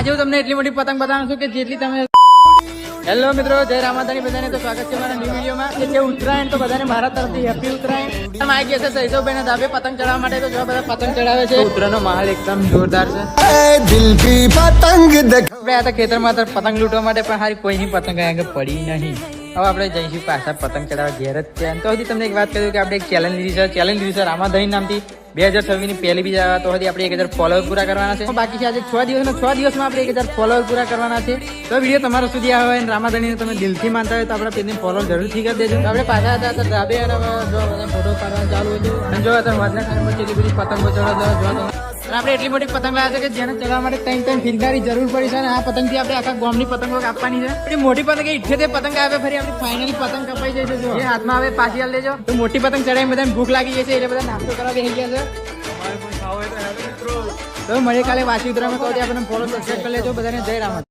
આજે હું તમને એટલી મોટી પતંગ બતાવું છું કે જેટલી તમે હેલો મિત્રો, જય રામાધાની બધાને તો સ્વાગત છે મારા ન્યુ વિડીયોમાં. એટલે ઉત્તરાયણ તો બધાને મારા તરફથી હેપી ઉત્તરાયણ. આવી ગયા છે સૈસવભાઈના ધાબે પતંગ ચડાવવા માટે. તો જો બધા પતંગ ચડાવે છે. ઉત્તરાયણનો માહોલ એકદમ જોરદાર છે. દિલ કી પતંગ આપણે આ ખેતરમાં પતંગ લૂંટવા માટે પણ હારી કોઈની પતંગ આગળ પડી નહીં. હવે આપણે જઈશું પાછા પતંગ ચડાવવા ઘેર જ છે. તો હજી તમને એક વાત કહ્યું કે આપણે એક ચેલેન્જ લીધી છે રામાધાની નામથી. 2026 ની પહેલી બીજા તો હજી આપણે 1000 ફોલોવર પૂરા કરવાના છે. બાકી છે આજે 6 દિવસમાં આપણે 1000 ફોલોવર પૂરા કરવાના છે. તો વિડીયો તમારો સુધી આવે અને રામાધાનીને તમે દિલથી માનતા હોય તો આપણા પેજને ફોલો જરૂરથી કરી દેજો. આપણે પાછા હતા ધાબે અને જો બધા ફોટો પાડવા ચાલુ હતું. અને જો તમે વાદના ખાનામાં કેટલી બધી પતંગો ચડાવતા જો તમે આપણે એટલી મોટી પતંગ લાવ્યા છે કે જેને ચડાવવા માટે 3 ફિરકારી જરૂર પડી છે. અને આ પતંગથી આપણે આખા ગામની પતંગો કાપવાની છે. એટલી મોટી પતંગ 78 પતંગ આવે ફરી આપણી ફાઇનલી પતંગ કપાઈ જાય છે. જે હાથમાં આવે પાછી હાલ લેજો. તો મોટી પતંગ ચડાવી બધાને ભૂખ લાગી જાય છે એટલે બધા નાસ્તો કરવા બેસી ગયા છે. તો મળીએ કાલે વાસી ઉતરામાં. તો આપણને ફોલો સબસ્ક્રાઇબ કરી લેજો. બધાને જય રામ.